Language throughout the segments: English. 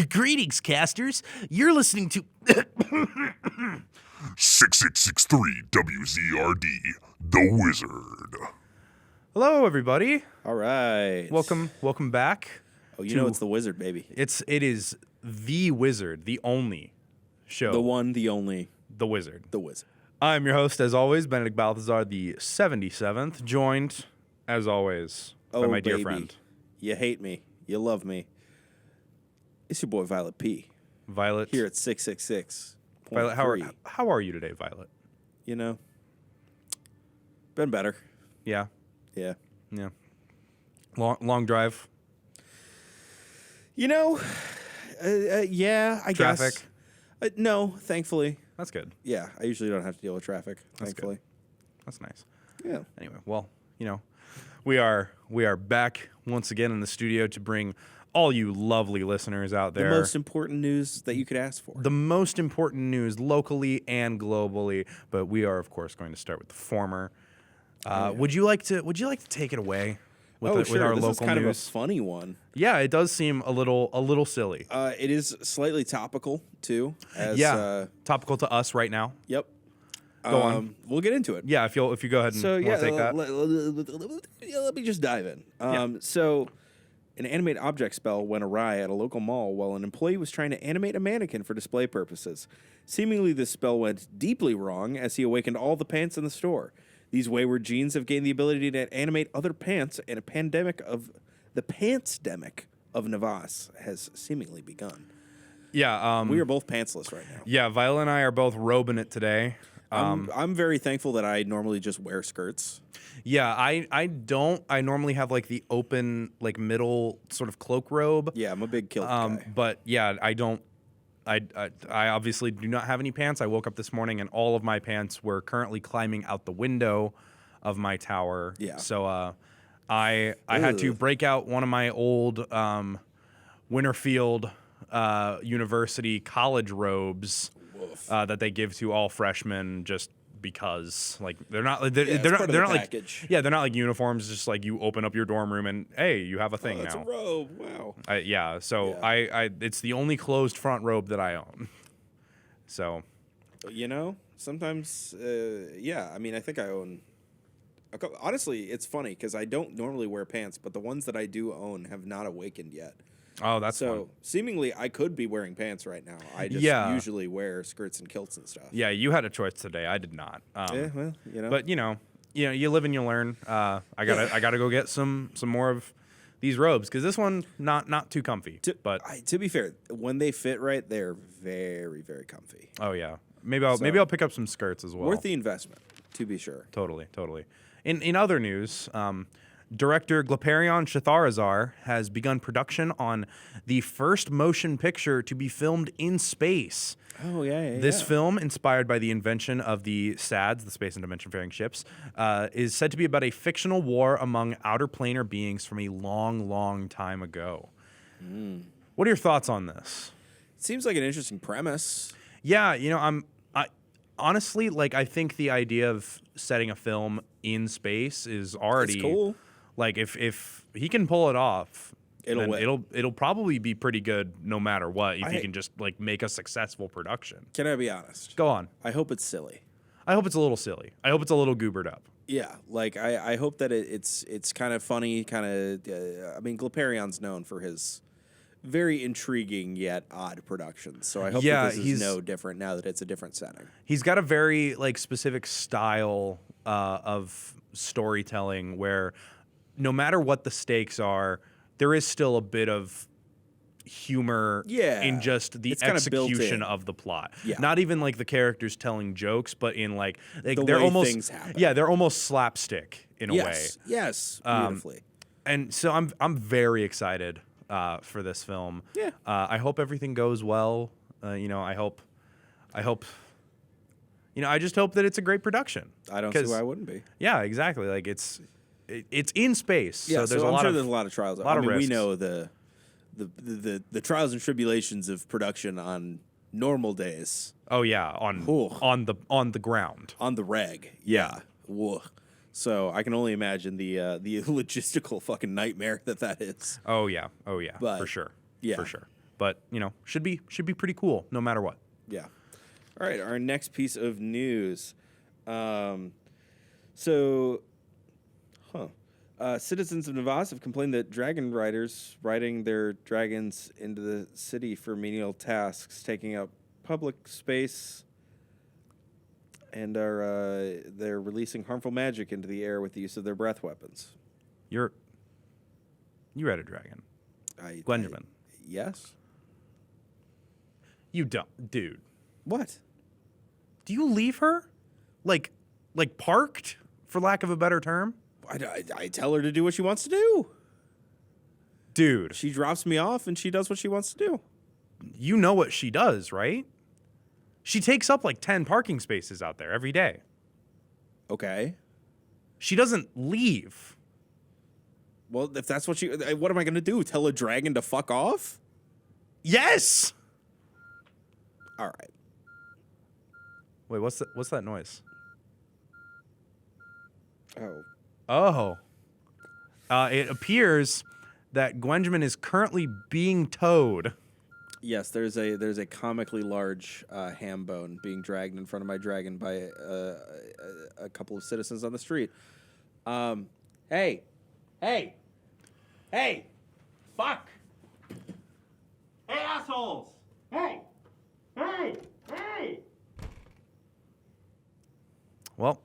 Greetings, casters. You're listening to 666.3 WZRD, The Wizard. Hello, everybody. All right. Welcome back. Oh, you know it's the Wizard, baby. It is the Wizard, the only show. The one, the only, The Wizard. the Wizard. I'm your host, as always, Benedict Balthazar the 77th, joined, as always, by my dear baby. friend. You hate me. You love me. It's your boy, Violet P. Violet. Here at 666. Violet, how are you today, Violet? You know, been better. Yeah. Yeah. Yeah. Long drive. You know, yeah, I Traffic. guess. No, thankfully. That's good. Yeah, I usually don't have to deal with traffic, thankfully. That's nice. Yeah. Anyway, well, we are back once again in the studio to bring all you lovely listeners out there The most important news that you could ask for. the most important news locally and globally. But we are, of course, going to start with the former. Would you like to take it away with, sure. with our This local is kind news? of a funny one. Yeah, it does seem a little silly. It is slightly topical, too. Topical to us right now. Yep. Go on. We'll get into it. Yeah, if you go ahead and So wanna yeah, take that. let me just dive in. So, an animate object spell went awry at a local mall while an employee was trying to animate a mannequin for display purposes. Seemingly, this spell went deeply wrong as he awakened all the pants in the store. These wayward genes have gained the ability to animate other pants, and the pantsdemic of Nevas has seemingly begun. Yeah, We are both pantsless right now. yeah. Viola and I are both robing it today. I'm very thankful that I normally just wear skirts. Yeah, I don't. I normally have like the open, like middle sort of cloak robe. Yeah, I'm a big kilt guy. But yeah, I don't. I obviously do not have any pants. I woke up this morning and all of my pants were currently climbing out the window of my tower. Yeah. So I had to break out one of my old Winterfield University college robes that they give to all freshmen just because, like, they're not like they're part of not the like package. they're not like uniforms. Just like you open up your dorm room and hey, you have a thing That's now. a robe. Wow. Yeah, so Yeah. I it's the only closed front robe that I own. So, You know, sometimes, I mean, I think I own. Honestly, it's funny because I don't normally wear pants, but the ones that I do own have not awakened yet. oh, that's So fun. seemingly, I could be wearing pants right now. I just Yeah. usually wear skirts and kilts and stuff. Yeah, you had a choice today. I did not. Yeah, well, you know. But you live and you learn. I gotta go get some more of these robes because this one not too comfy. To be fair, when they fit right, they're very, very comfy. Oh yeah, maybe I'll pick up some skirts as well. Worth the investment, to be sure. Totally. In other news, director Glaparion Shatharazar has begun production on the first motion picture to be filmed in space. Oh, yeah. This film, inspired by the invention of the SADs, the space and dimension-faring ships, is said to be about a fictional war among outer planar beings from a long, long time ago. What are your thoughts on this? Seems like an interesting premise. Yeah, I honestly, like, I think the idea of setting a film in space is already It's cool. Like, if he can pull it off, It'll then whip. it'll probably be pretty good no matter what. If he can just like make a successful production. Can I be honest? Go on. I hope it's silly. I hope it's a little silly. I hope it's a little goobered up. Yeah, like I hope that it's kind of funny, kind of. I mean, Glaparion's known for his very intriguing yet odd productions, so I hope Yeah, that this is no different now that it's a different setting. He's got a very like specific style of storytelling where no matter what the stakes are, there is still a bit of humor in just the It's kinda built execution in. of the plot. Yeah. Not even like the characters telling jokes, but in like The they're way almost things happen. yeah, they're almost slapstick in a way. Yes, beautifully. And so I'm very excited for this film. Yeah. I hope everything goes well. I hope. I just hope that it's a great production. I don't see why I wouldn't be. Yeah, exactly. Like it's in space, Yeah, so there's I'm a lot sure of there's a lot of trials. lot of we risks. know the trials and tribulations of production on normal days Oh yeah, on the ground. on the reg. Yeah. Whoa. So I can only imagine the logistical fucking nightmare that is. Oh yeah, But, for sure. yeah. For sure. But should be pretty cool no matter what. Yeah. All right, our next piece of news. Citizens of Nevas have complained that dragon riders riding their dragons into the city for menial tasks, taking up public space, and they're releasing harmful magic into the air with the use of their breath weapons. You ride a dragon, Gwenjamin. Yes. You don't, dude. What? Do you leave her, like parked, for lack of a better term? I tell her to do what she wants to do. Dude. She drops me off and she does what she wants to do. You know what she does, right? She takes up like 10 parking spaces out there every day. Okay. She doesn't leave. Well, if that's what what am I going to do? Tell a dragon to fuck off? Yes! All right. Wait, what's that noise? Oh. It appears that Gwenjamin is currently being towed. Yes, there's a comically large ham bone being dragged in front of my dragon by a couple of citizens on the street. Hey, fuck! Hey, assholes! Hey! Well,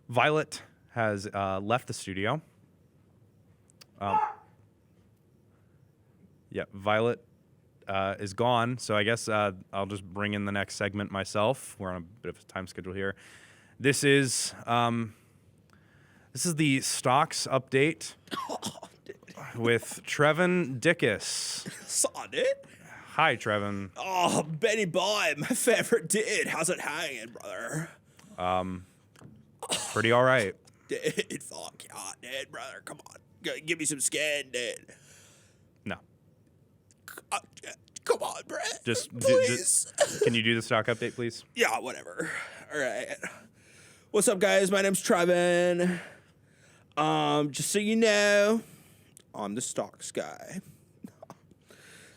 Violet has left the studio. Yeah, Violet is gone, so I guess I'll just bring in the next segment myself. We're on a bit of a time schedule here. This is the stocks update with Trevon Diccus. Saw it. Hi, Trevon. Oh, Benny Boy, my favorite dude. How's it hanging, brother? Pretty all right. Dude, fuck yeah, dude, brother. Come on. Give me some skin, dude. No. Come on, Brett. Just can you do the stock update, please? Yeah, whatever. All right. What's up, guys? My name's Trevon. Just so you know, I'm the stocks guy.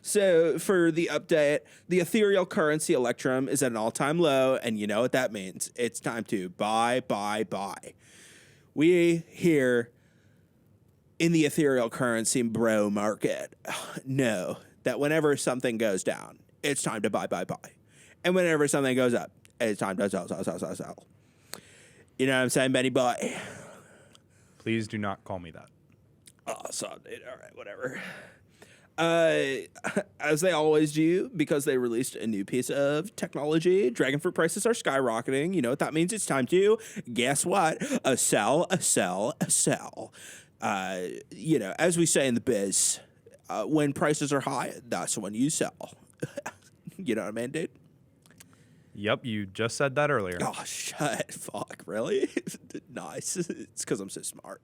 So for the update, the ethereal currency Electrum is at an all-time low, and you know what that means. It's time to buy. We here in the ethereal currency bro market know that whenever something goes down, it's time to buy. And whenever something goes up, it's time to sell. You know what I'm saying, Benny Boy? Please do not call me that. Oh, so, all right, whatever. As they always do, because they released a new piece of technology, dragon fruit prices are skyrocketing. You know what that means? It's time to, guess what? A sell. You know, as we say in the biz, when prices are high, that's when you sell. You know what I mean, dude? Yep, you just said that earlier. Oh, shut. Fuck, really? Nice. It's because I'm so smart.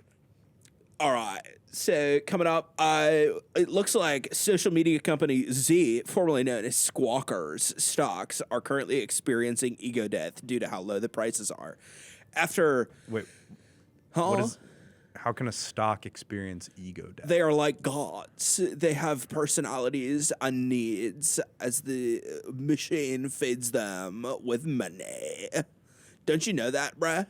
All right, so coming up, it looks like social media company Z, formerly known as Squawkers stocks, are currently experiencing ego death due to how low the prices are. Wait, how can a stock experience ego death? They are like gods. They have personalities and needs as the machine feeds them with money. Don't you know that, bruh?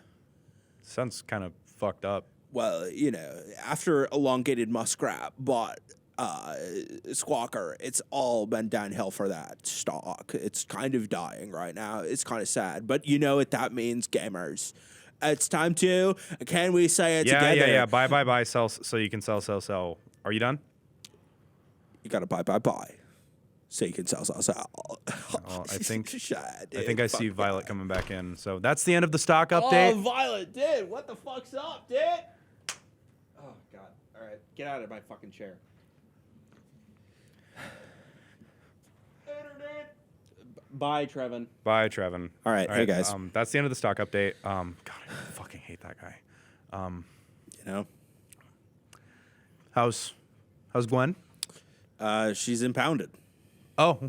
Sounds kind of fucked up. Well, you know, after Elongated Muskrat bought Squawker, it's all been downhill for that stock. It's kind of dying right now. It's kind of sad. But you know what that means, gamers. It's time to, can we say it together? Yeah. Buy, sell, so you can sell. Are you done? You got to buy. So you can sell. Well, I think Shut, dude, I think I see Violet coming back in. So that's the end of the stock update. Oh, Violet, dude. What the fuck's up, dude? Oh, God. All right. Get out of my fucking chair. Internet. Bye, Trevon. Bye, Trevon. All right. Hey, guys. That's the end of the stock update. God, I fucking hate that guy. You know? How's Gwen? She's impounded. Oh.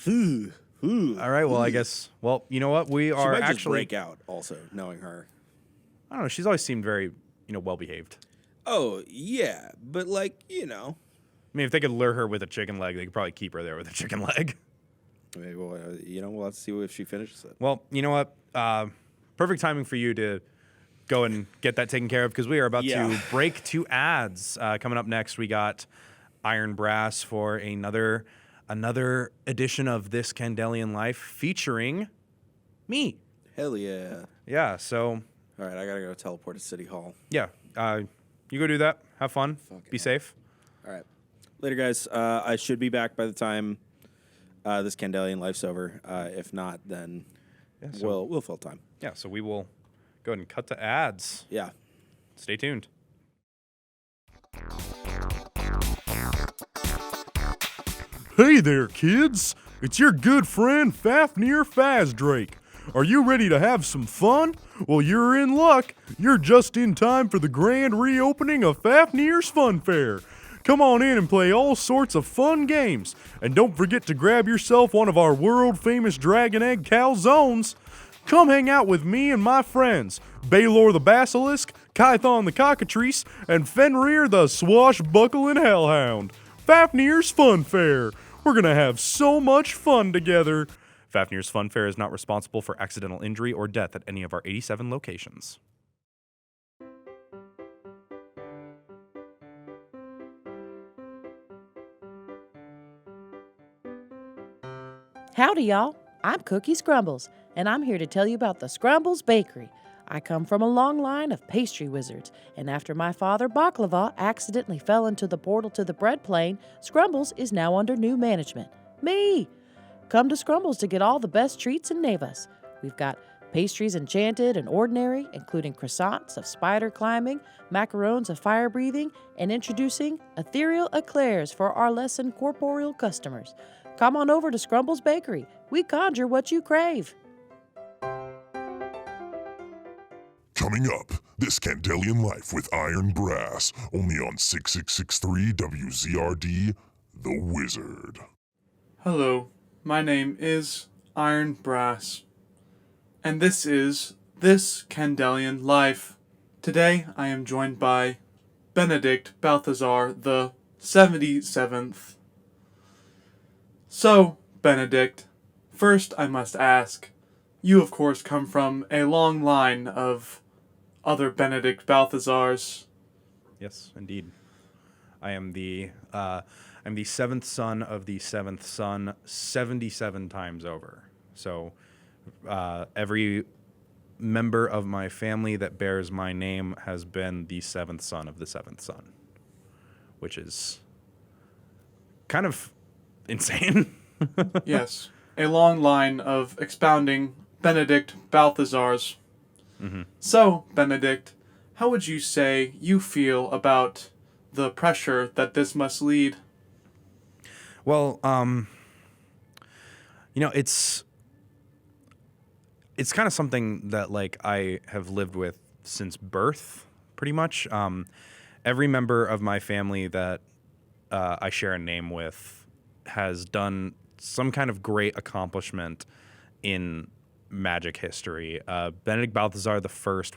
Ooh. All right. Well, I guess. Well, you know what? We She are might just actually. break out. Also, knowing her. I don't know. She's always seemed very, well behaved. Oh yeah, but like you know, mean, if they could lure her with a chicken leg, they could probably keep her there with a chicken leg. Maybe we'll have to see if she finishes it. Well, you know what? Perfect timing for you to go and get that taken care of because we are about to break to ads. Coming up next, we got Iron Brass for another edition of This Candelian Life featuring me. Hell yeah. Yeah, so... All right, I got to go teleport to City Hall. Yeah, you go do that. Have fun. Be safe. All right. Later, guys. I should be back by the time This Candelian Life's over. If not, then we'll fill time. Yeah, so we will go ahead and cut to ads. Yeah. Stay tuned. Hey there, kids! It's your good friend Fafnir Fazdrake. Are you ready to have some fun? Well, you're in luck. You're just in time for the grand reopening of Fafnir's Fun Fair. Come on in and play all sorts of fun games. And don't forget to grab yourself one of our world-famous Dragon Egg calzones. Come hang out with me and my friends, Baylor the Basilisk, Kython the Cockatrice, and Fenrir the Swashbuckling Hellhound. Fafnir's Fun Fair. We're gonna have so much fun together. Fafnir's Fun Fair is not responsible for accidental injury or death at any of our 87 locations. Howdy, y'all. I'm Cookie Scrumbles, and I'm here to tell you about the Scrumbles Bakery. I come from a long line of pastry wizards, and after my father, Baklava, accidentally fell into the portal to the bread plane, Scrumbles is now under new management. Me! Come to Scrumbles to get all the best treats in Nevas. We've got pastries enchanted and ordinary, including croissants of spider climbing, macarons of fire breathing, and introducing ethereal eclairs for our less incorporeal customers. Come on over to Scrumbles Bakery. We conjure what you crave. Coming up, This Candelian Life with Iron Brass, only on 666.3 WZRD, The Wizard. Hello, my name is Iron Brass, and this is This Candelian Life. Today I am joined by Benedict Balthazar the 77th. So, Benedict, first I must ask, you of course come from a long line of other Benedict Balthazars. Yes, indeed. I'm the seventh son of the seventh son 77 times over. So every member of my family that bears my name has been the seventh son of the seventh son, which is kind of insane. Yes, a long line of expounding Benedict Balthazars. Mm-hmm. So, Benedict, how would you say you feel about the pressure that this must lead? Well, it's kind of something that like I have lived with since birth, pretty much. Every member of my family that I share a name with has done some kind of great accomplishment in magic history. Benedict Balthazar I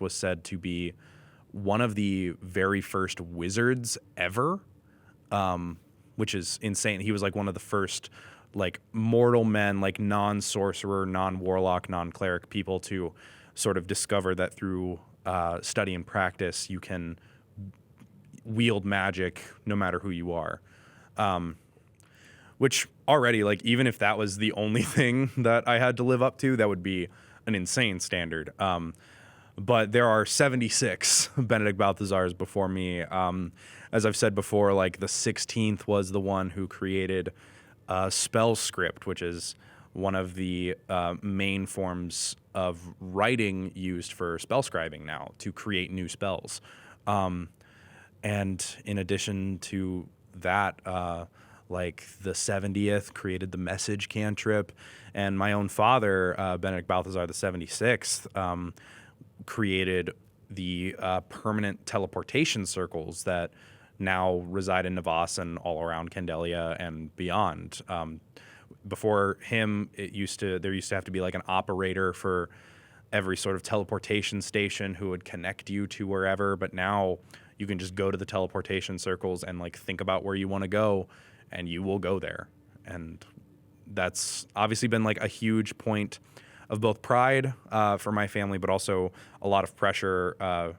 was said to be one of the very first wizards ever, which is insane. He was like one of the first like mortal men, like non-sorcerer, non-warlock, non-cleric people to sort of discover that through study and practice you can wield magic no matter who you are. Which already, like, even if that was the only thing that I had to live up to, that would be an insane standard. But there are 76 Benedict Balthazars before me. As I've said before, like, the 16th was the one who created spell script, which is one of the main forms of writing used for spell scribing now to create new spells. And in addition to that, like the 70th created the message cantrip, and my own father, Benedict Balthazar the 76th, created the permanent teleportation circles that now reside in Nevas and all around Candelia and beyond. Before him, there used to have to be like an operator for every sort of teleportation station who would connect you to wherever, but now You can just go to the teleportation circles and like think about where you want to go, and you will go there. And that's obviously been like a huge point of both pride for my family, but also a lot of pressure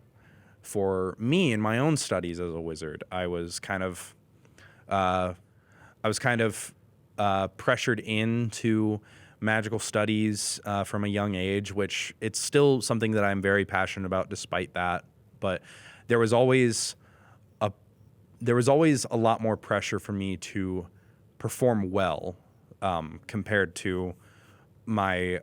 for me in my own studies as a wizard. I was kind of pressured into magical studies from a young age, which it's still something that I'm very passionate about despite that. But there was always a lot more pressure for me to perform well compared to my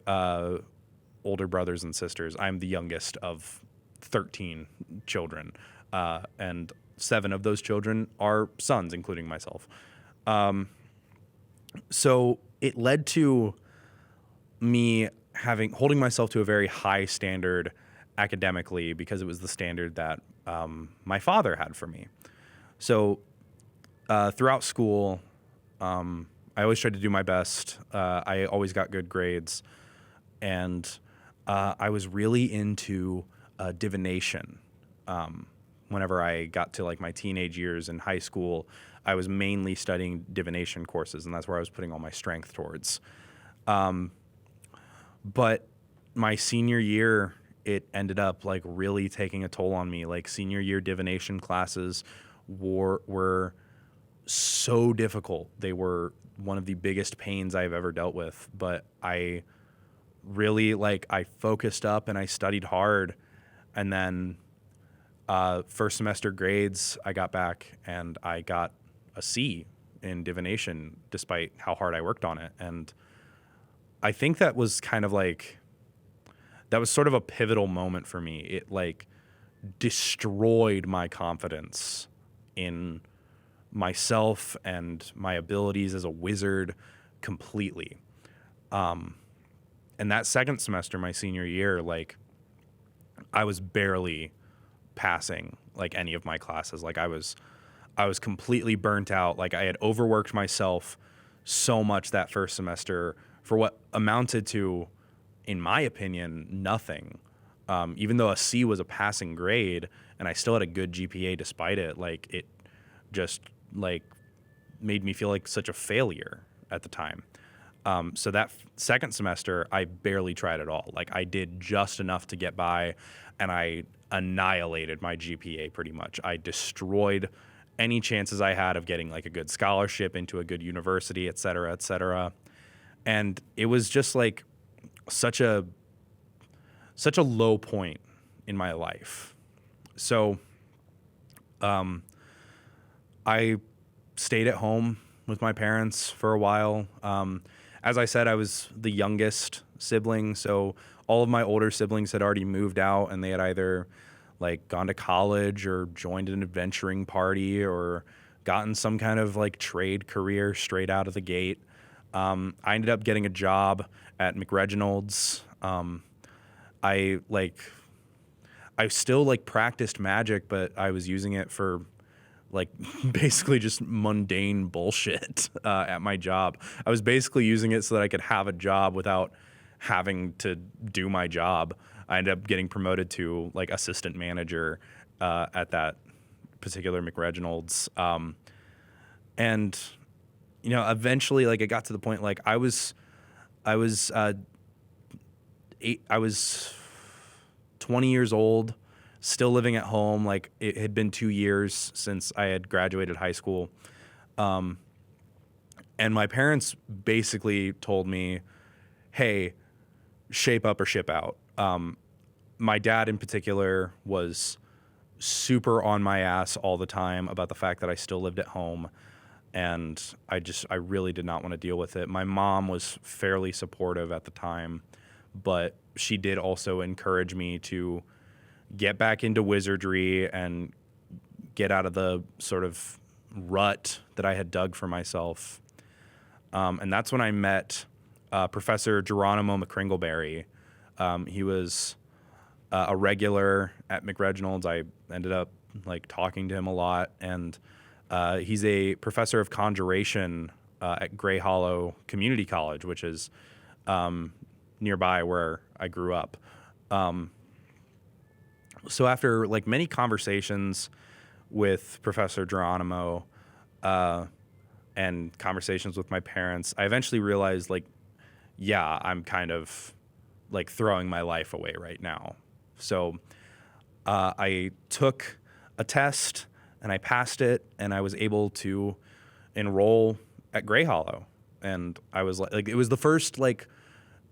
older brothers and sisters. I'm the youngest of 13 children, and 7 of those children are sons, including myself. So it led to me holding myself to a very high standard academically, because it was the standard that my father had for me. So throughout school, I always tried to do my best. I always got good grades, and I was really into divination. Whenever I got to like my teenage years in high school, I was mainly studying divination courses, and that's where I was putting all my strength towards. But my senior year, it ended up like really taking a toll on me. Like senior year divination classes were so difficult. They were one of the biggest pains I've ever dealt with. But I really I focused up and I studied hard. And then first semester grades, I got back and I got a C in divination despite how hard I worked on it. And I think that was kind of that was sort of a pivotal moment for me. It destroyed my confidence in myself and my abilities as a wizard completely. And that second semester, my senior year, I was barely passing any of my classes. I was completely burnt out. I had overworked myself so much that first semester for what amounted to, in my opinion, nothing. Even though a C was a passing grade and I still had a good GPA despite it, it just made me feel like such a failure at the time. So that second semester, I barely tried at all. I did just enough to get by, and I annihilated my GPA pretty much. I destroyed any chances I had of getting a good scholarship into a good university, et cetera, et cetera. And it was just such a low point in my life. So I stayed at home with my parents for a while. As I said, I was the youngest sibling, so all of my older siblings had already moved out, and they had either gone to college or joined an adventuring party or gotten some kind of trade career straight out of the gate. I ended up getting a job at McReginald's. I still practiced magic, but I was using it for basically just mundane bullshit at my job. I was basically using it so that I could have a job without having to do my job. I ended up getting promoted to assistant manager at that particular McReginald's. And eventually it got to the point I was 20 years old, still living at home. It had been 2 years since I had graduated high school. And my parents basically told me, hey, shape up or ship out. My dad in particular was super on my ass all the time about the fact that I still lived at home. And I really did not want to deal with it. My mom was fairly supportive at the time, but she did also encourage me to get back into wizardry and get out of the sort of rut that I had dug for myself. And that's when I met Professor Geronimo McCringleberry. He was a regular at McReginald's. I ended up talking to him a lot, and he's a professor of conjuration at Gray Hollow Community College, which is nearby where I grew up. So after many conversations with Professor Geronimo and conversations with my parents, I eventually realized, like, yeah, I'm kind of like throwing my life away right now. So I took a test and I passed it, and I was able to enroll at Grey Hollow. And I was like, it was the first like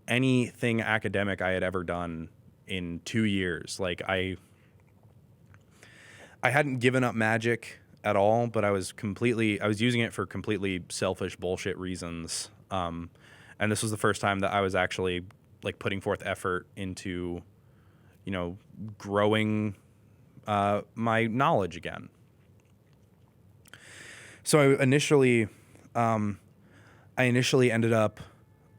anything academic I had ever done in 2 years. Like I hadn't given up magic at all, but I was using it for completely selfish bullshit reasons. And this was the first time that I was actually like putting forth effort into, you know, growing my knowledge again. So I initially ended up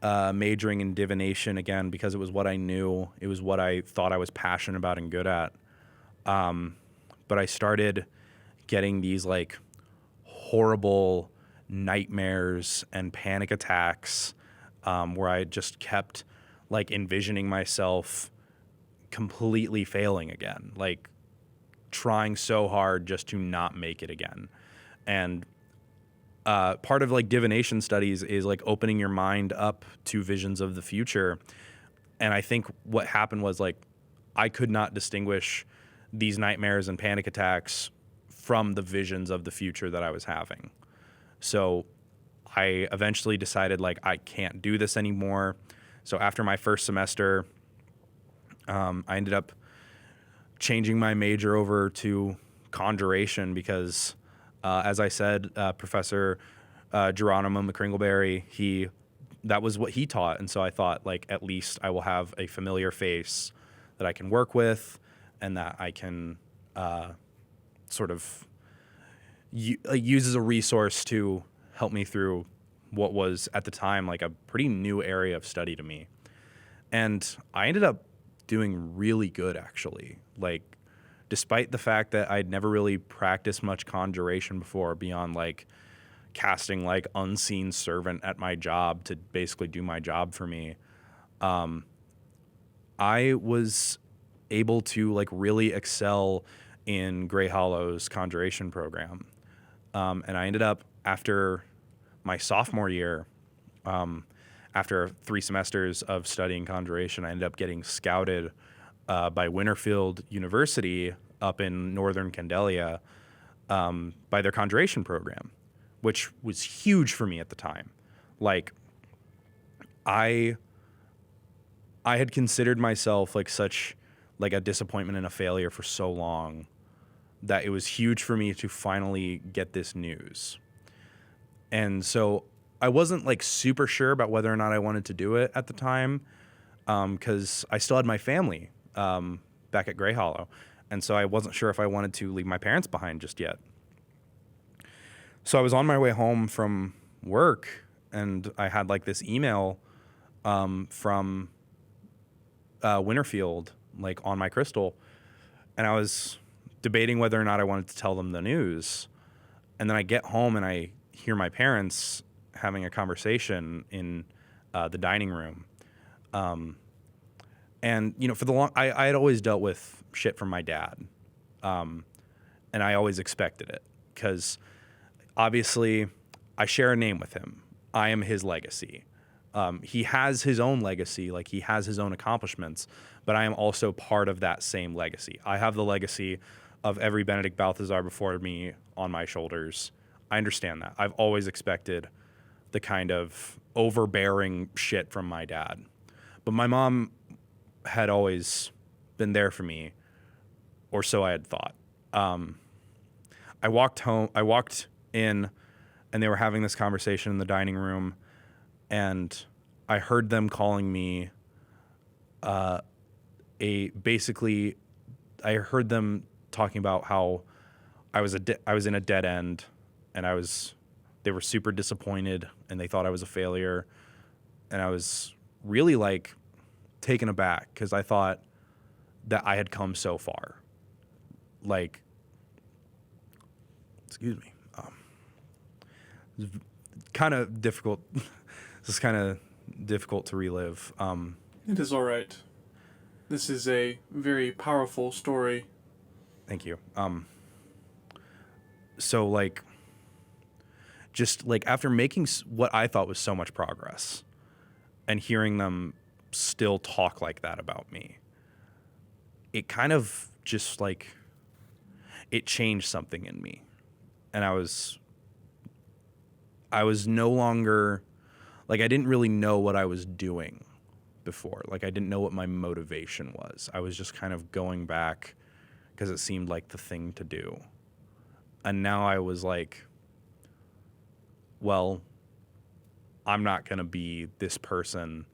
majoring in divination again because it was what I knew. It was what I thought I was passionate about and good at. But I started getting these like horrible nightmares and panic attacks where I just kept like envisioning myself completely failing again, like trying so hard just to not make it again. And part of like divination studies is like opening your mind up to visions of the future. And I think what happened was like I could not distinguish these nightmares and panic attacks from the visions of the future that I was having. So I eventually decided like I can't do this anymore. So after my first semester, I ended up changing my major over to conjuration because as I said, Professor Geronimo McCringleberry, that was what he taught. And so I thought, like, at least I will have a familiar face that I can work with and that I can sort of use as a resource to help me through what was, at the time, like a pretty new area of study to me. And I ended up doing really good, actually. Like, despite the fact that I'd never really practiced much conjuration before beyond like casting like unseen servant at my job to basically do my job for me, I was able to like really excel in Grey Hollow's conjuration program. And I ended up, after my sophomore year, after 3 semesters of studying conjuration, I ended up getting scouted by Winterfield University up in northern Candelia by their conjuration program, which was huge for me at the time. Like, I had considered myself like such like a disappointment and a failure for so long that it was huge for me to finally get this news. And so I wasn't like super sure about whether or not I wanted to do it at the time, because I still had my family back at Grey Hollow. And so I wasn't sure if I wanted to leave my parents behind just yet. So I was on my way home from work, and I had like this email from Winterfield, like on my crystal. And I was debating whether or not I wanted to tell them the news. And then I get home and I hear my parents having a conversation in the dining room. And, you know, for the I had always dealt with shit from my dad. And I always expected it because obviously I share a name with him. I am his legacy. He has his own legacy, like he has his own accomplishments, but I am also part of that same legacy. I have the legacy of every Benedict Balthazar before me on my shoulders. I understand that. I've always expected the kind of overbearing shit from my dad. But my mom had always been there for me, or so I had thought. I walked in, and they were having this conversation in the dining room, and I heard them calling me I heard them talking about how I was in a dead end, and they were super disappointed, and they thought I was a failure, and I was really like taken aback because I thought that I had come so far. Like, excuse me, it's kind of difficult. This is kind of difficult to relive. It is all right. This is a very powerful story. Thank you. so like, just like after making what I thought was so much progress and hearing them still talk like that about me, it kind of just like, it changed something in me. And I was no longer, like, I didn't really know what I was doing before. Like, I didn't know what my motivation was. I was just kind of going back because it seemed like the thing to do. And now I was like, well, I'm not going to be this person,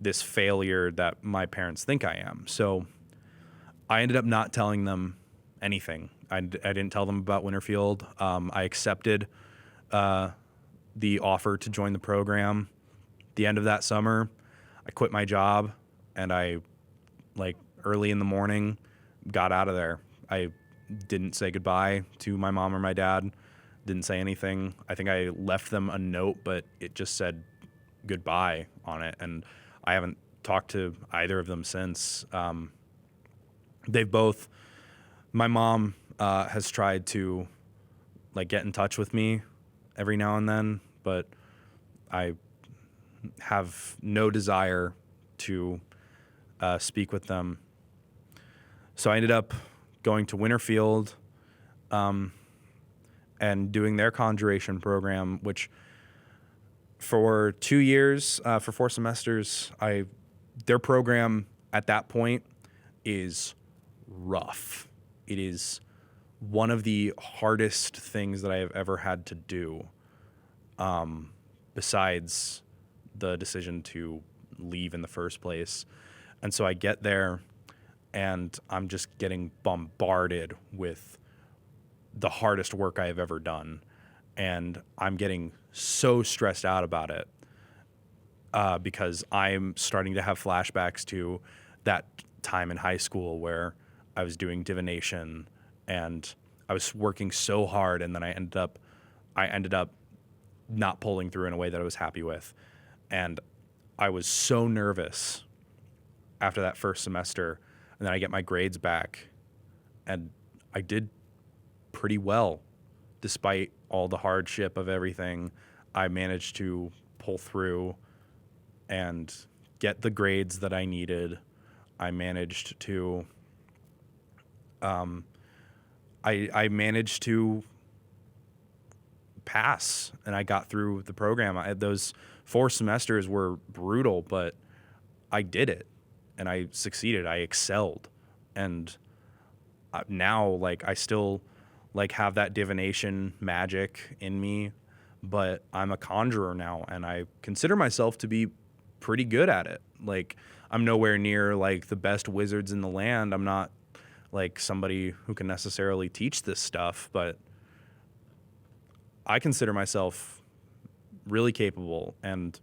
this failure that my parents think I am. So I ended up not telling them anything. I didn't tell them about Winterfield. I accepted the offer to join the program. The end of that summer, I quit my job, and I, like, early in the morning, got out of there. I didn't say goodbye to my mom or my dad, didn't say anything. I think I left them a note, but it just said goodbye on it, and I haven't talked to either of them since. They've both, my mom has tried to, like, get in touch with me every now and then, but I have no desire to speak with them. So I ended up going to Winterfield and doing their conjuration program, which for 2 years, for 4 semesters, their program at that point is rough. It is one of the hardest things that I have ever had to do, besides the decision to leave in the first place. And so I get there, and I'm just getting bombarded with the hardest work I have ever done. And I'm getting so stressed out about it because I'm starting to have flashbacks to that time in high school where I was doing divination and I was working so hard, and then I ended up not pulling through in a way that I was happy with. And I was so nervous after that first semester, and then I get my grades back, and I did pretty well despite all the hardship of everything. I managed to pull through and get the grades that I needed. I managed to I managed to pass, and I got through the program. Those 4 semesters were brutal, but I did it, and I succeeded. I excelled, and now, like, I still, like, have that divination magic in me, but I'm a conjurer now, and I consider myself to be pretty good at it. Like, I'm nowhere near, like, the best wizards in the land. I'm not like somebody who can necessarily teach this stuff, but I consider myself really capable. And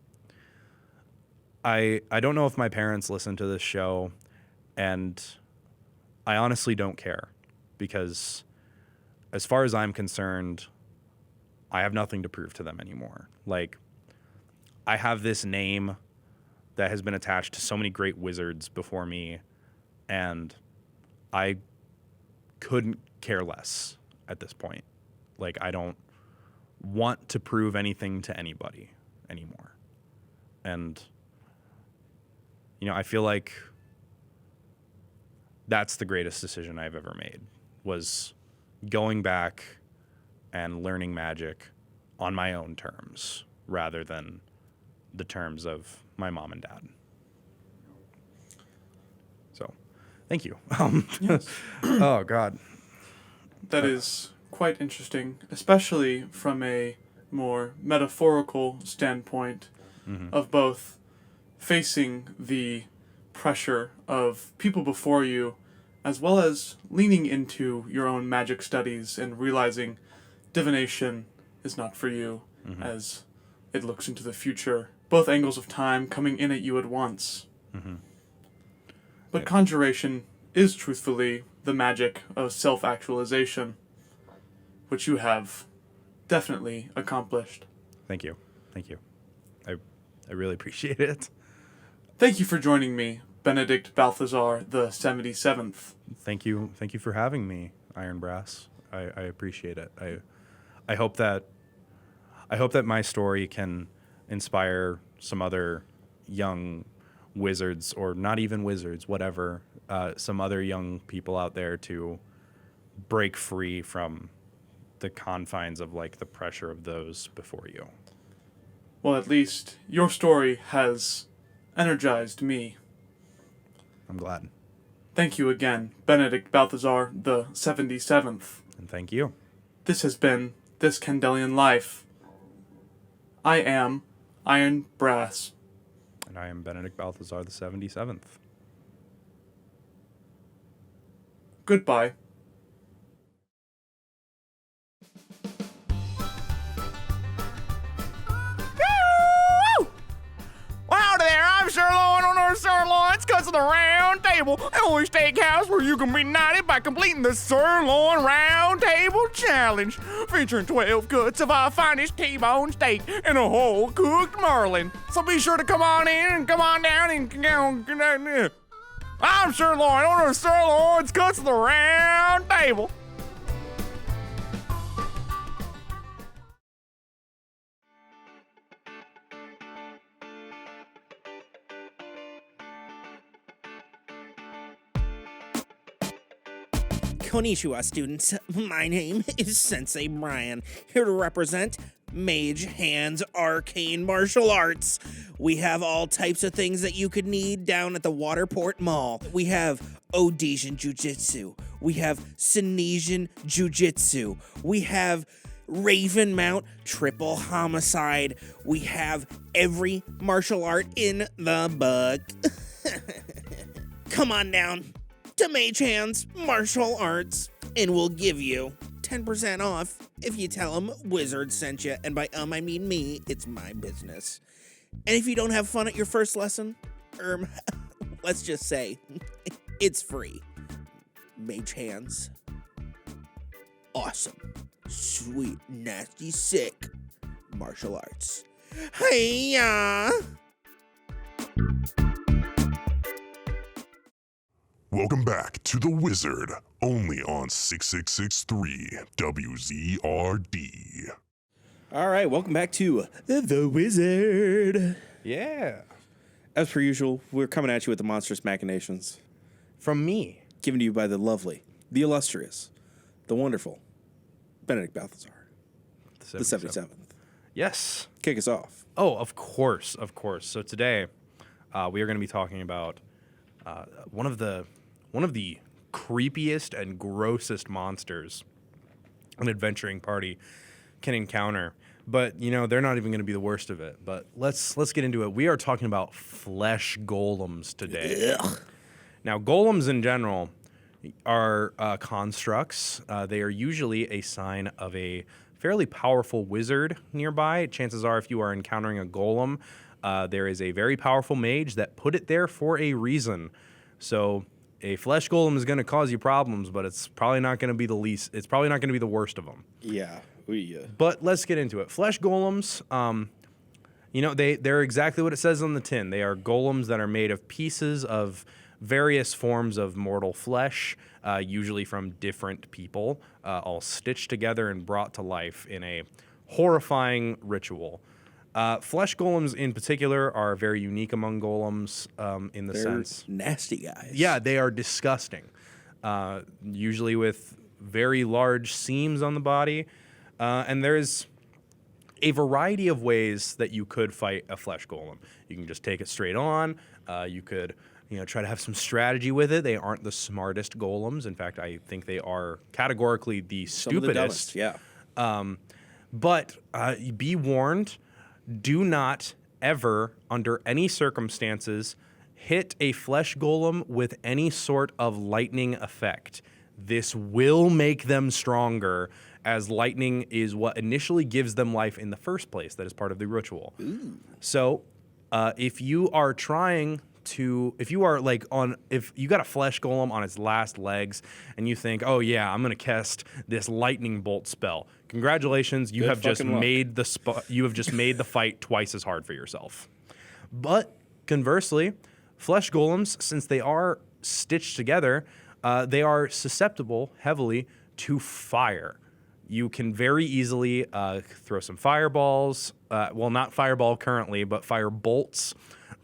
I don't know if my parents listen to this show, and I honestly don't care, because as far as I'm concerned, I have nothing to prove to them anymore. Like, I have this name that has been attached to so many great wizards before me, and I couldn't care less at this point. Like, I don't want to prove anything to anybody anymore. And, you know, I feel like that's the greatest decision I've ever made, was going back and learning magic on my own terms rather than the terms of my mom and dad. So, thank you. Yes. Oh, God. That is quite interesting, especially from a more metaphorical standpoint of both facing the pressure of people before you, as well as leaning into your own magic studies and realizing divination is not for you, as it looks into the future. Both angles of time coming in at you at once. But conjuration is truthfully the magic of self-actualization, which you have definitely accomplished. Thank you. Thank you. I really appreciate it. Thank you for joining me, Benedict Balthazar the 77th. Thank you. Thank you for having me, Iron Brass. I appreciate it. I hope that my story can inspire some other young wizards, or not even wizards, whatever, some other young people out there to break free from the confines of like the pressure of those before you. Well, at least your story has energized me. I'm glad. Thank you again, Benedict Balthazar the 77th. And thank you. This has been This Candelian Life. I am Iron Brass. And I am Benedict Balthazar the 77th. Goodbye. Well, there, I'm Sir Loin on our Sir Loin's Cuts of the Round Table, the only steakhouse where you can be knighted by completing the Sir Loin Round Table Challenge, featuring 12 cuts of our finest T-bone steak and a whole cooked marlin. So be sure to come on in and come on down and I'm Sir Loin on our Sir Loin's Cuts of the Round Table. Konnichiwa, students. My name is Sensei Brian, here to represent Mage Hands Arcane Martial Arts. We have all types of things that you could need down at the Waterport Mall. We have Odesian Jiu-Jitsu. We have Sinesian Jiu-Jitsu. We have Raven Mount Triple Homicide. We have every martial art in the book. Come on down to Mage Hands Martial Arts, and we'll give you 10% off if you tell them Wizard sent you. And by I mean me. It's my business. And if you don't have fun at your first lesson, let's just say it's free. Mage Hands. Awesome. Sweet, nasty, sick martial arts. Hey-ya! Welcome back to The Wizard, only on 666.3 WZRD. All right, welcome back to The Wizard. Yeah. As per usual, we're coming at you with the monstrous machinations, From me. given to you by the lovely, the illustrious, the wonderful Benedict Balthazar, the 77th. Yes. Kick us off. Oh, of course, of course. So today, we are going to be talking about one of the creepiest and grossest monsters an adventuring party can encounter. But you know, they're not even going to be the worst of it. But let's get into it. We are talking about flesh golems today. Ugh. Now, golems in general are constructs. They are usually a sign of a fairly powerful wizard nearby. Chances are, if you are encountering a golem, there is a very powerful mage that put it there for a reason. So a flesh golem is going to cause you problems, but it's probably not going to be the least. It's probably not going to be the worst of them. Yeah. But let's get into it. Flesh golems, you know, they're exactly what it says on the tin. They are golems that are made of pieces of various forms of mortal flesh, usually from different people, all stitched together and brought to life in a horrifying ritual. Flesh golems in particular are very unique among golems in the sense. Nasty guys. Yeah, they are disgusting. Usually with very large seams on the body. And there's a variety of ways that you could fight a flesh golem. You can just take it straight on. You could, try to have some strategy with it. They aren't the smartest golems. In fact, I think they are categorically the Some of the stupidest. dumbest, yeah. But be warned, do not ever, under any circumstances, hit a flesh golem with any sort of lightning effect. This will make them stronger, as lightning is what initially gives them life in the first place. That is part of the ritual. Ooh. So if you are trying to, if you got a flesh golem on its last legs and you think, oh yeah, I'm going to cast this lightning bolt spell. Congratulations, you have just made the fight twice as hard for yourself. But conversely, flesh golems, since they are stitched together, they are susceptible heavily to fire. You can very easily throw some fireballs, well, not fireball currently, but fire bolts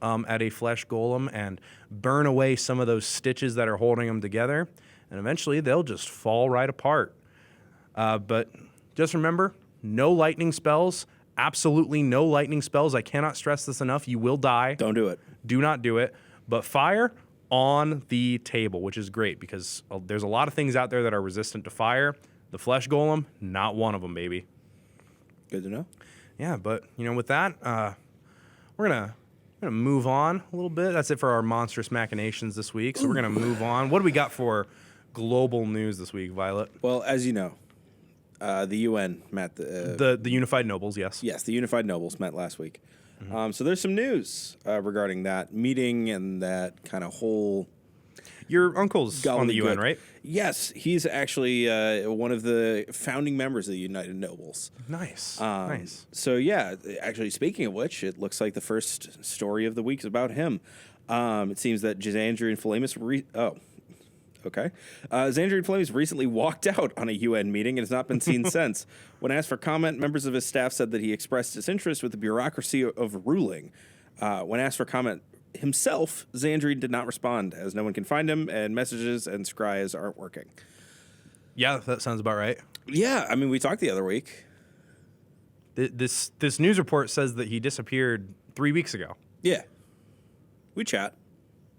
at a flesh golem and burn away some of those stitches that are holding them together, and eventually they'll just fall right apart. But just remember, no lightning spells, absolutely no lightning spells. I cannot stress this enough. You will die. Don't do it. Do not do it. But fire on the table, which is great because there's a lot of things out there that are resistant to fire. The flesh golem, not one of them, baby. Good to know. Yeah, but with that, we're gonna move on a little bit. That's it for our monstrous machinations this week. So we're gonna move on. What do we got for global news this week, Violet? Well, as you know, the UN met The Unified Nobles, yes. Yes, the Unified Nobles met last week. So there's some news regarding that meeting and that kind of whole. Your uncle's on the UN, right? Yes, he's actually one of the founding members of the United Nobles. Nice, nice. So yeah, actually, speaking of which, it looks like the first story of the week is about him. It seems that Xandri and Philleamus Xandri and Philleamus recently walked out on a UN meeting and has not been seen since. When asked for comment, members of his staff said that he expressed disinterest with the bureaucracy of ruling. When asked for comment himself, Xandri did not respond, as no one can find him, and messages and scries aren't working. Yeah, that sounds about right. Yeah, I mean, we talked the other week. This news report says that he disappeared 3 weeks ago. Yeah. We chat.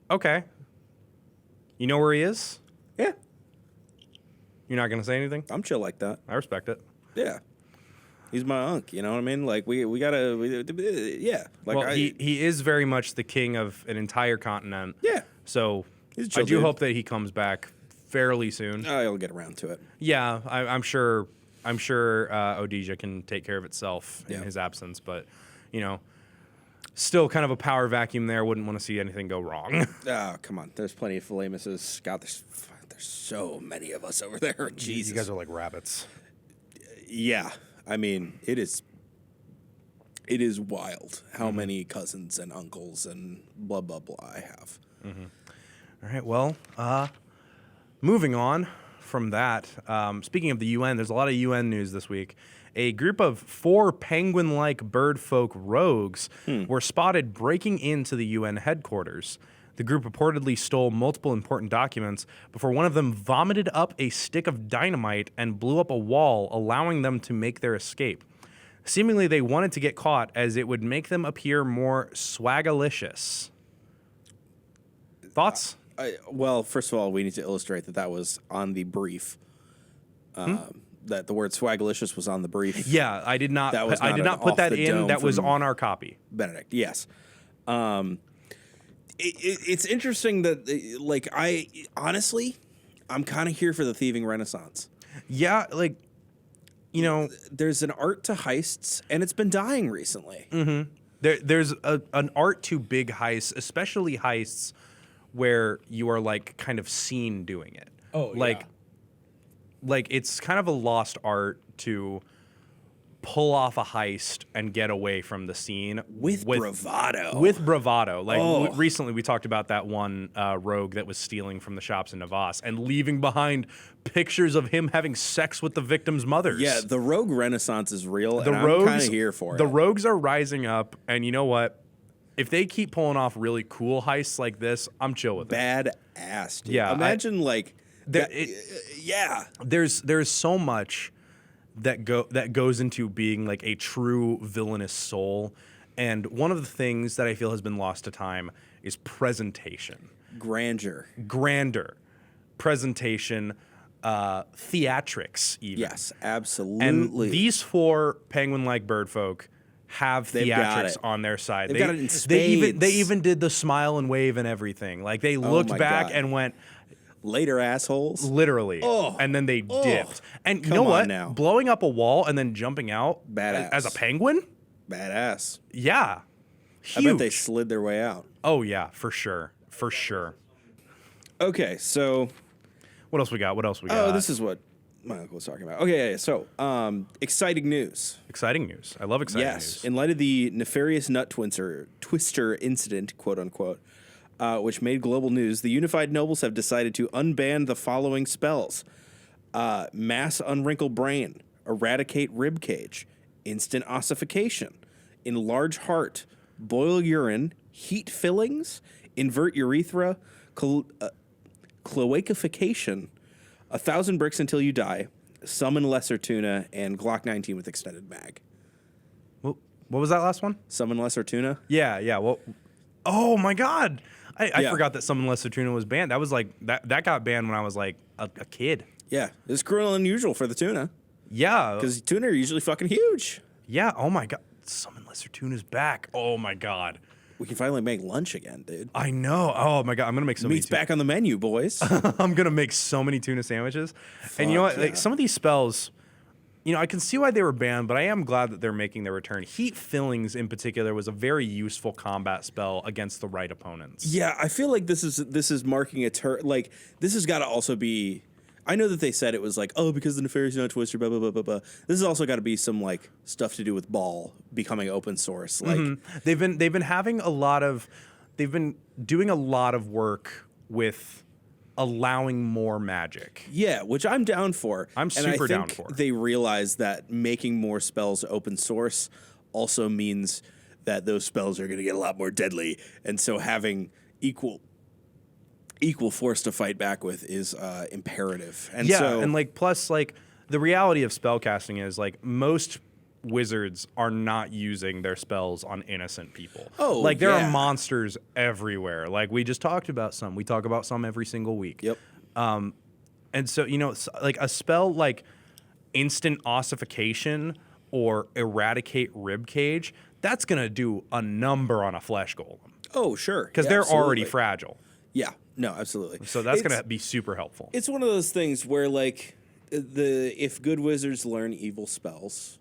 Okay. You know where he is? Yeah. You're not going to say anything? I'm chill like that. I respect it. Yeah. He's my unk, you know what I mean? Like, we gotta, yeah. Like, well, he is very much the king of an entire continent. Yeah. So He's a chill I do dude. hope that he comes back fairly soon. He'll get around to it. Yeah, I'm sure Odija can take care of itself in his absence, but, still kind of a power vacuum there. Wouldn't want to see anything go wrong. Oh, come on. There's plenty of Philleamuses. God, there's so many of us over there. Jesus. You guys are like rabbits. Yeah. I mean, it is wild how many cousins and uncles and blah, blah, blah I have. Mm-hmm. All right, well, moving on from that, speaking of the UN, there's a lot of UN news this week. A group of 4 penguin-like birdfolk rogues were spotted breaking into the UN headquarters. The group reportedly stole multiple important documents before one of them vomited up a stick of dynamite and blew up a wall, allowing them to make their escape. Seemingly, they wanted to get caught as it would make them appear more swagalicious. Thoughts? Well, first of all, we need to illustrate that was on the brief. That the word swagalicious was on the brief. Yeah, I did not. That was I not did an not put that in. off-the-dome That was from on our copy. Benedict, yes. It's interesting that, like, I'm kind of here for the thieving renaissance. Yeah, like, There's an art to heists, and it's been dying recently. Mm-hmm. There's an art to big heists, especially heists where you are, like, kind of seen doing it. Oh, like, yeah. Like, it's kind of a lost art to pull off a heist and get away from the scene With bravado. With bravado. Like, Oh. recently we talked about that one rogue that was stealing from the shops in Nevas and leaving behind pictures of him having sex with the victim's mothers. Yeah, the rogue renaissance is real, and I'm kind of here for it. The rogues are rising up, and you know what? If they keep pulling off really cool heists like this, I'm chill with it. Badass, dude. Yeah, Imagine, yeah. There's so much that goes into being like a true villainous soul, and one of the things that I feel has been lost to time is presentation, Grandeur, presentation, theatrics, even. Yes, absolutely. And these 4 penguin-like birdfolk have They've got theatrics it. on their side. They've got it in spades. They even did the smile and wave and everything. Like, they looked my back God. and went, Later, assholes. literally. Oh. And then they dipped. And you Come know on what? now. Blowing up a wall and then jumping out Badass. as a penguin? Badass. Yeah. I Huge. bet they slid their way out. Oh, yeah, for sure. For sure. Okay, so What else we got? this is what my uncle was talking about. Okay, so exciting news. Exciting news. I love exciting Yes, news. in light of the nefarious nut twister incident, quote unquote, which made global news, the Unified Nobles have decided to unban the following spells. Mass unwrinkle brain, eradicate rib cage, instant ossification, enlarge heart, boil urine, heat fillings, invert urethra, cloacification, 1,000 bricks until you die, summon lesser tuna, and Glock 19 with extended mag. What was that last one? Summon lesser tuna? Yeah. Well, oh my God. I Yeah. forgot that Summon Lesser Tuna was banned. That was like, that got banned when I was like a kid. Yeah, it's cruel and unusual for the tuna Yeah. because tuna are usually fucking huge. Yeah. Oh my God. Summon Lesser Tuna's back. Oh my God. We can finally make lunch again, dude. I know. Oh my God. I'm going to make so Meat's many back on the menu, boys. I'm going to make so many tuna sandwiches. And you know what? Fuck Like yeah. some of these spells, you know, I can see why they were banned, but I am glad that they're making their return. Heat Fillings in particular was a very useful combat spell against the right opponents. Yeah, I feel like this is marking a like this has got to also be. I know that they said it was like, oh, because the Nefarious Not Twister, blah blah blah blah blah. This has also got to be some like stuff to do with Ball becoming open source. Like They've been having a lot of, they've been doing a lot of work with allowing more magic. yeah, which I'm down for. I'm And I super down think for. They realize that making more spells open source also means that those spells are going to get a lot more deadly, and so having equal force to fight back with is imperative. And Yeah, so, and like plus like the reality of spellcasting is like most wizards are not using their spells on innocent people. Oh, like there yeah. are monsters everywhere. Like we just talked about some. We talk about some every single week. Yep. And so, you know, like a spell like instant ossification or eradicate ribcage, that's going to do a number on a flesh golem Oh, sure. because Yeah, they're already absolutely. fragile. Yeah. No, absolutely. So that's It's- going to be super helpful. It's one of those things where like if good wizards learn evil spells,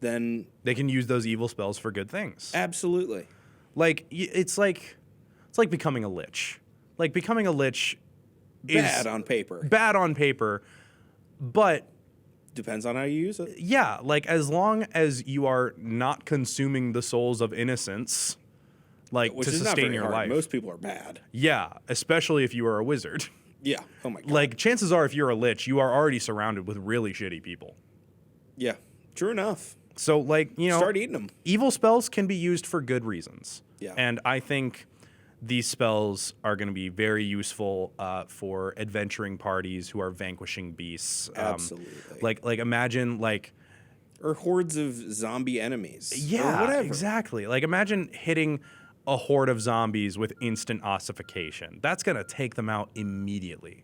then They can use those evil spells for good things. absolutely. Like it's like becoming a lich. Like becoming a lich is Bad on paper. bad on paper, but Depends on how you use it. yeah, like as long as you are not consuming the souls of innocents, like Which to is not sustain very your hard. life. Most people are bad. Yeah, especially if you are a wizard. Yeah. Oh my god. Like chances are if you're a lich, you are already surrounded with really shitty people. Yeah. True enough. So like, you know, Start eating them. evil spells can be used for good reasons. Yeah. And I think these spells are going to be very useful for adventuring parties who are vanquishing beasts. Absolutely. Like imagine like Or hordes of zombie enemies. yeah, Or whatever. exactly. Like imagine hitting a horde of zombies with instant ossification. That's going to take them out immediately.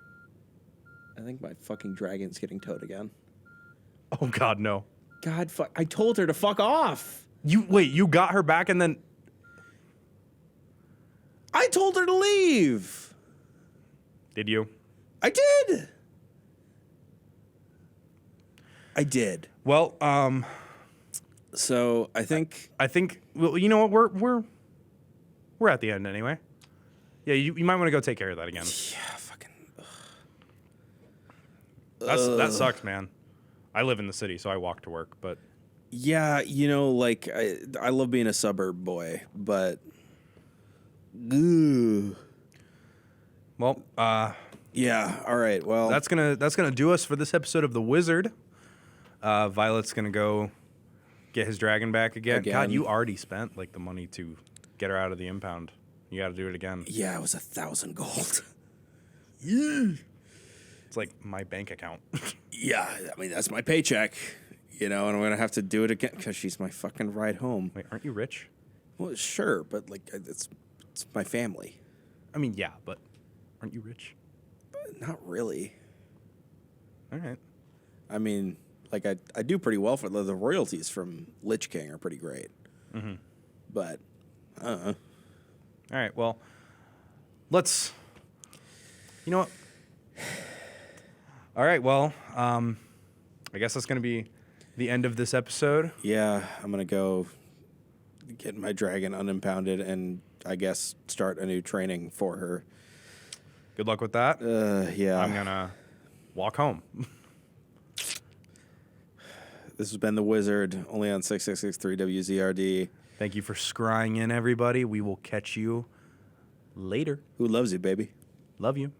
I think my fucking dragon's getting towed again. Oh God, no. God, I told her to fuck off. You got her back and then I told her to leave. did you? I did. I did. Well, So I think I think well, you know what? We're at the end anyway. Yeah, you might want to go take care of that again. yeah, fucking That sucks, man. I live in the city, so I walk to work, but yeah, you know, like I love being a suburb boy, but ugh. well, Yeah, all right. Well, that's gonna do us for this episode of The Wizard. Violet's gonna go get his dragon back again. God, Again. you already spent like the money to get her out of the impound. You got to do it again. yeah, it was 1,000 gold. It's like my bank account. Yeah, I mean that's my paycheck, you know, and I'm gonna have to do it again because she's my fucking ride home. Wait, aren't you rich? Well, sure, but like it's my family. I mean, yeah, but aren't you rich? Not really. All right. I mean, like I do pretty well for the royalties from Lich King are pretty great. Mm-hmm. But All right. Well, let's. You know what? All right. Well, I guess that's gonna be the end of this episode. yeah, I'm gonna go get my dragon unimpounded and I guess start a new training for her. Good luck with that. Yeah. I'm gonna walk home. This has been The Wizard, only on 666.3 WZRD. Thank you for scrying in, everybody. We will catch you later. Who loves you, baby? Love you.